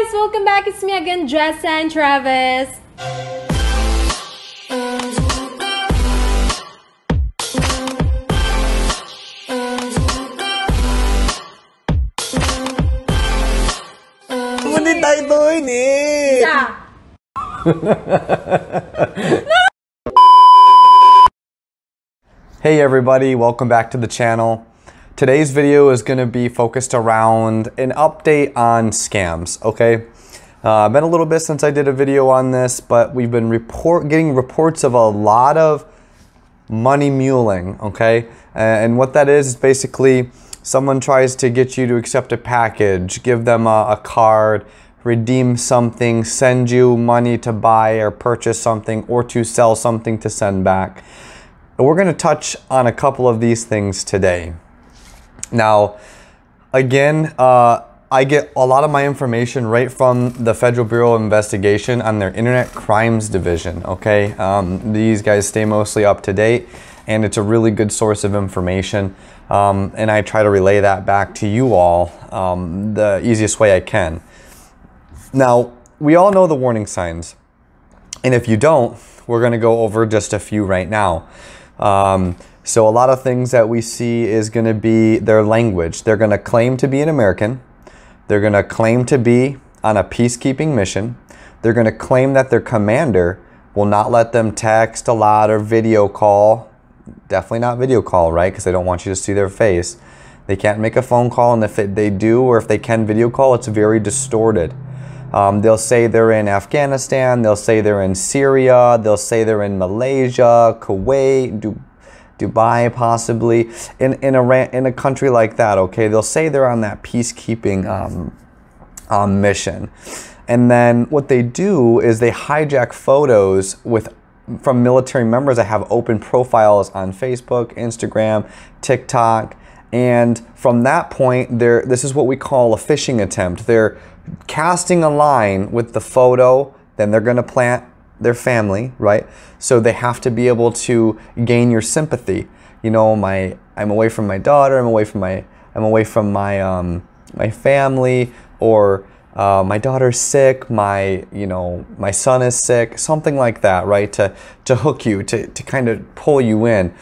guys! Welcome back. It's me again, Jessa and Travis. Hindi tayo doon eh! Hey everybody, welcome back to the channel. Today's video is going to be focused around an update on scams, okay? Been a little bit since I did a video on this, but we've been getting reports of a lot of money muling, okay? And what that is basically someone tries to get you to accept a package, give them a card, redeem something, send you money to buy or purchase something or to sell something to send back. And we're going to touch on a couple of these things today. Now, again, I get a lot of my information right from the Federal Bureau of Investigation on their Internet Crimes Division, okay? These guys stay mostly up to date, and it's a really good source of information, and I try to relay that back to you all the easiest way I can. Now, we all know the warning signs, and if you don't, we're going to go over just a few right now. So a lot of things that we see is going to be their language. They're going to claim to be an American. They're going to claim to be on a peacekeeping mission. They're going to claim that their commander will not let them text a lot or video call. Definitely not video call, right? Because they don't want you to see their face. They can't make a phone call, and if they do, or if they can video call, it's very distorted. They'll say they're in Afghanistan. They'll say they're in Syria. They'll say they're in Malaysia, Kuwait, Dubai, possibly in a country like that. Okay, they'll say they're on that peacekeeping mission, and then what they do is they hijack photos from military members that have open profiles on Facebook, Instagram, TikTok, and from that point, this is what we call a phishing attempt. They're casting a line with the photo, then they're going to plant their family, right? So they have to be able to gain your sympathy. You know, I'm away from my daughter, I'm away from my family, or my daughter's sick, my son is sick, something like that, right? To hook you, to kind of pull you in.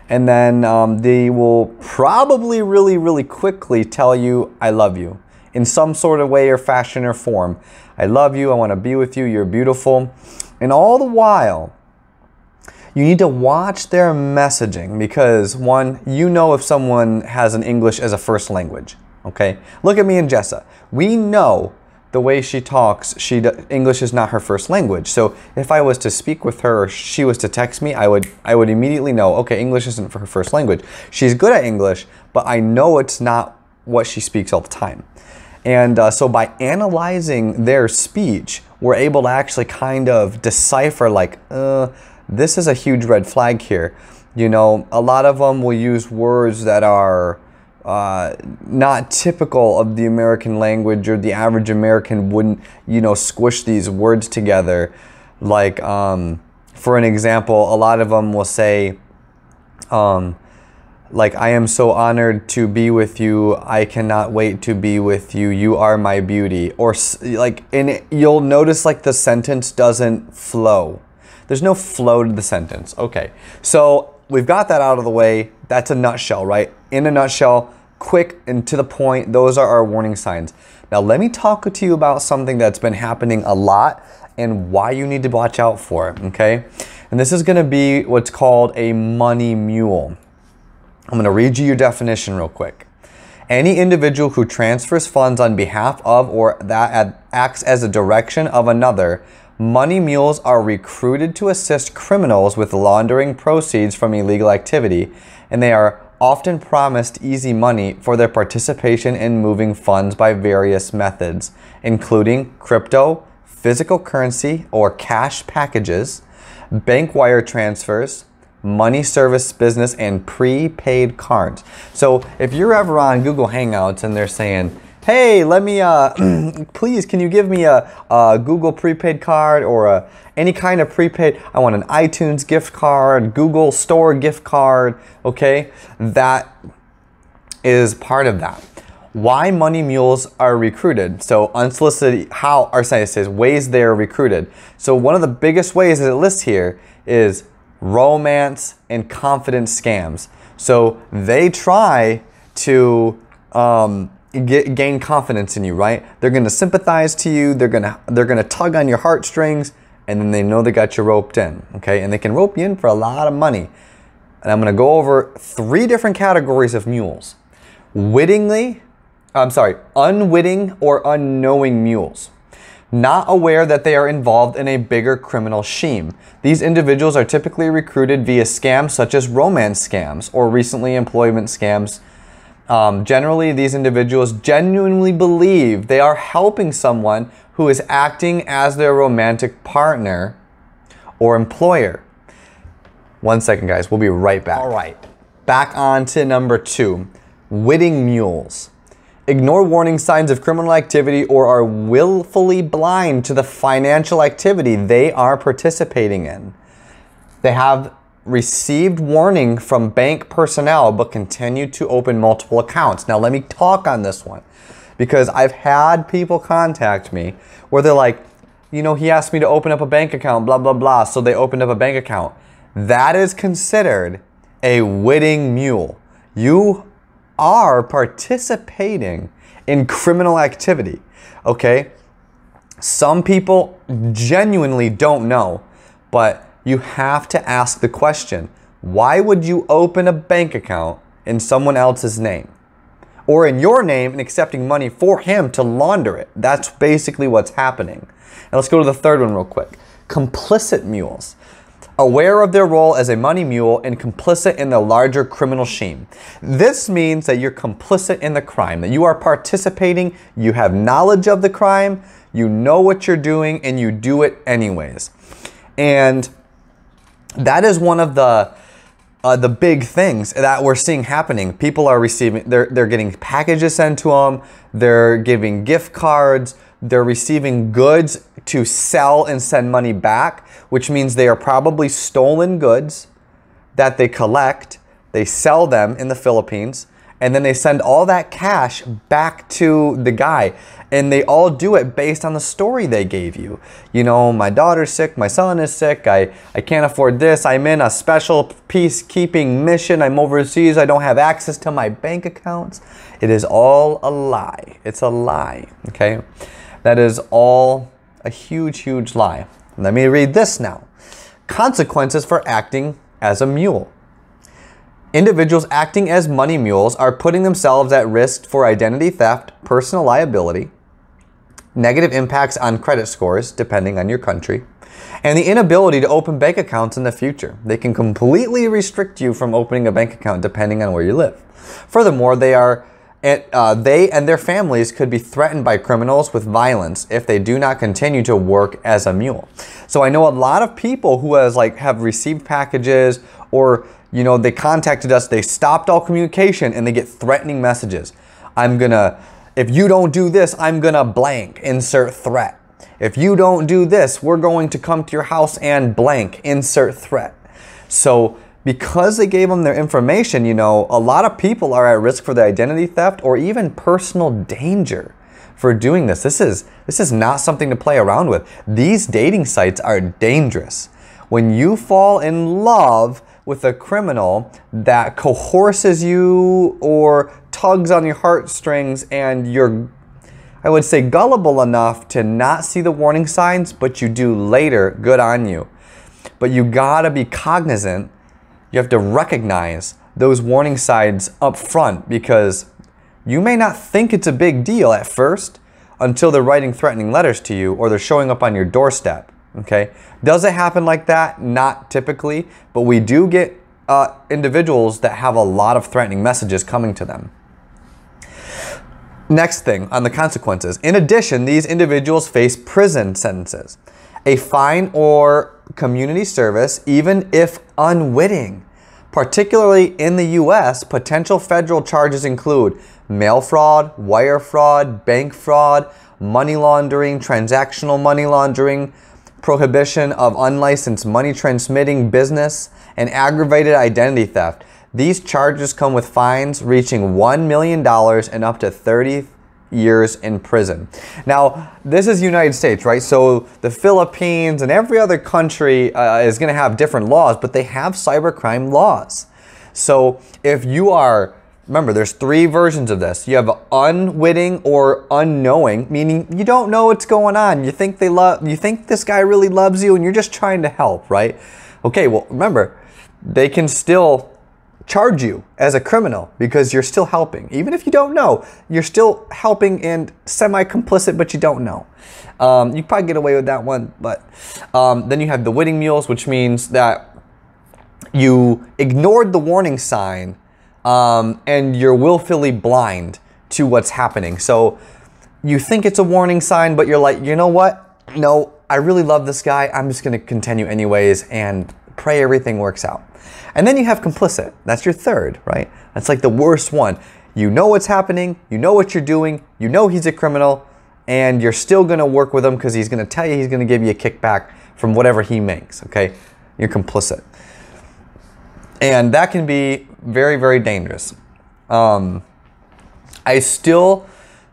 And then they will probably really quickly tell you, I love you, in some sort of way or fashion or form. I love you, I want to be with you, you're beautiful. And all the while, you need to watch their messaging because, one, you know if someone has an English as a first language, okay? Look at me and Jessa. We know the way she talks, English is not her first language. So if I was to speak with her or she was to text me, I would immediately know, okay, English isn't her first language. She's good at English, but I know it's not what she speaks all the time. And so by analyzing their speech, we're able to actually kind of decipher like, this is a huge red flag here. You know, a lot of them will use words that are not typical of the American language, or the average American wouldn't, squish these words together. Like, for an example, a lot of them will say, like, I am so honored to be with you. I cannot wait to be with you. You are my beauty. Or like, and you'll notice like the sentence doesn't flow. There's no flow to the sentence. Okay, so we've got that out of the way. That's a nutshell, right? In a nutshell, quick and to the point, those are our warning signs. Now let me talk to you about something that's been happening a lot and why you need to watch out for it, okay? And this is gonna be what's called a money mule. I'm going to read you your definition real quick. Any individual who transfers funds on behalf of or that acts as a direction of another. Money mules are recruited to assist criminals with laundering proceeds from illegal activity, and they are often promised easy money for their participation in moving funds by various methods, including crypto, physical currency or cash packages, bank wire transfers, money service business, and prepaid cards. So if you're ever on Google Hangouts and they're saying, hey, let me, please, can you give me a Google prepaid card or any kind of prepaid, I want an iTunes gift card, Google Store gift card, okay? That is part of that. Why money mules are recruited. So unsolicited, it says ways they are recruited. So one of the biggest ways that it lists here is romance and confidence scams. So they try to gain confidence in you, right? They're gonna sympathize to you. They're gonna tug on your heartstrings, and then they know they got you roped in, okay? And they can rope you in for a lot of money. And I'm gonna go over 3 different categories of mules. Unwitting or unknowing mules. Not aware that they are involved in a bigger criminal scheme. These individuals are typically recruited via scams such as romance scams or recently employment scams. Generally, these individuals genuinely believe they are helping someone who is acting as their romantic partner or employer. 1 second, guys. We'll be right back. All right. Back on to number 2. Witting mules. Ignore warning signs of criminal activity or are willfully blind to the financial activity they are participating in. They have received warning from bank personnel but continue to open multiple accounts. Now let me talk on this one because I've had people contact me where they're like, you know, he asked me to open up a bank account, blah, blah, blah. So they opened up a bank account. That is considered a witting mule. You are participating in criminal activity, okay? Some people genuinely don't know, but you have to ask the question, why would you open a bank account in someone else's name? Or in your name and accepting money for him to launder it? That's basically what's happening. Now let's go to the third one real quick. Complicit mules. Aware of their role as a money mule and complicit in the larger criminal scheme. This means that you're complicit in the crime, that you are participating, you have knowledge of the crime, you know what you're doing, and you do it anyways. And that is one of the big things that we're seeing happening. People are receiving, they're getting packages sent to them, they're giving gift cards, they're receiving goods to sell and send money back, which means they are probably stolen goods that they collect, they sell them in the Philippines, and then they send all that cash back to the guy. And they all do it based on the story they gave you. You know, my daughter's sick, my son is sick, I can't afford this, I'm in a special peacekeeping mission, I'm overseas, I don't have access to my bank accounts. It is all a lie. It's a lie, okay? That is all a huge, huge lie. Let me read this now. Consequences for acting as a mule. Individuals acting as money mules are putting themselves at risk for identity theft, personal liability, negative impacts on credit scores, depending on your country, and the inability to open bank accounts in the future. They can completely restrict you from opening a bank account depending on where you live. Furthermore, they and their families could be threatened by criminals with violence if they do not continue to work as a mule. So I know a lot of people who have received packages, or you know, they contacted us, they stopped all communication, and they get threatening messages. If you don't do this, I'm gonna blank, insert threat. If you don't do this, we're going to come to your house and blank, insert threat. So because they gave them their information, you know, a lot of people are at risk for the identity theft or even personal danger for doing this. This is not something to play around with. These dating sites are dangerous. When you fall in love with a criminal that coerces you or tugs on your heartstrings and you're, I would say, gullible enough to not see the warning signs, but you do later, good on you. But you gotta be cognizant. You have to recognize those warning signs up front, because you may not think it's a big deal at first until they're writing threatening letters to you or they're showing up on your doorstep, okay? Does it happen like that? Not typically, but we do get individuals that have a lot of threatening messages coming to them. Next thing on the consequences. In addition, these individuals face prison sentences, a fine or community service, even if unwitting. Particularly in the US, potential federal charges include mail fraud, wire fraud, bank fraud, money laundering, transactional money laundering, prohibition of unlicensed money transmitting business, and aggravated identity theft. These charges come with fines reaching $1 million and up to 30 years in prison. Now, this is United States, right? So the Philippines and every other country is going to have different laws, but they have cybercrime laws. So if you are, remember, there's 3 versions of this. You have unwitting or unknowing, meaning you don't know what's going on. You think this guy really loves you and you're just trying to help, right? Okay, well, remember, they can still charge you as a criminal because you're still helping. Even if you don't know, you're still helping and semi-complicit, but you don't know. You probably get away with that one, but then you have the witting mules, which means that you ignored the warning sign and you're willfully blind to what's happening. So you think it's a warning sign, but you're like, you know what? No, I really love this guy. I'm just going to continue anyways and pray everything works out. And then you have complicit. That's your third, right? That's like the worst one. You know what's happening. You know what you're doing. You know he's a criminal. And you're still going to work with him because he's going to tell you he's going to give you a kickback from whatever he makes, okay? You're complicit. And that can be very, very dangerous. I still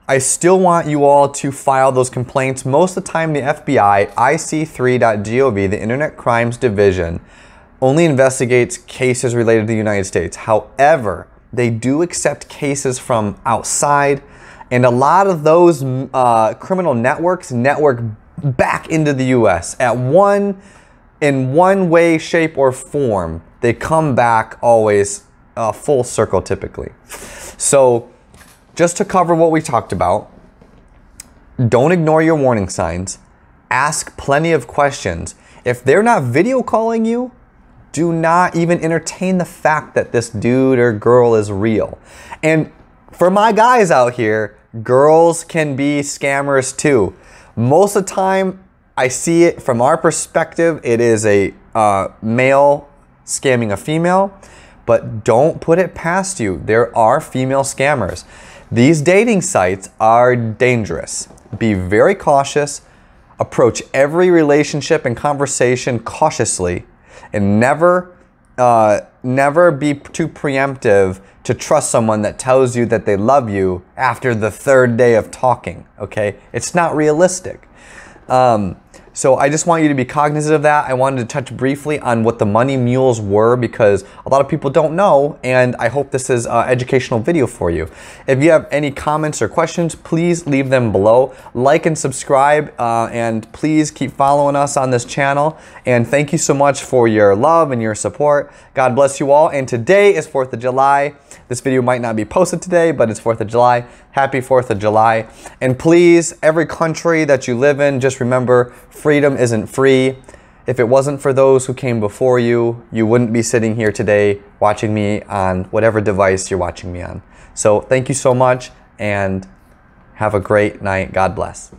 want you all to file those complaints. Most of the time, the FBI, IC3.gov, the Internet Crimes Division, only investigates cases related to the United States. However, they do accept cases from outside, and a lot of those criminal networks network back into the US in one way, shape, or form. They come back always full circle typically. So just to cover what we talked about, don't ignore your warning signs. Ask plenty of questions. If they're not video calling you, do not even entertain the fact that this dude or girl is real. And for my guys out here, girls can be scammers too. Most of the time, I see it from our perspective, it is a male scamming a female, but don't put it past you. There are female scammers. These dating sites are dangerous. Be very cautious. Approach every relationship and conversation cautiously. And never be too preemptive to trust someone that tells you that they love you after the 3rd day of talking, okay? It's not realistic. So I just want you to be cognizant of that. I wanted to touch briefly on what the money mules were because a lot of people don't know, and I hope this is an educational video for you. If you have any comments or questions, please leave them below. Like and subscribe, and please keep following us on this channel. And thank you so much for your love and your support. God bless you all. And today is 4th of July. This video might not be posted today, but it's 4th of July. Happy 4th of July. And please, every country that you live in, just remember, freedom isn't free. If it wasn't for those who came before you, you wouldn't be sitting here today watching me on whatever device you're watching me on. So thank you so much and have a great night. God bless.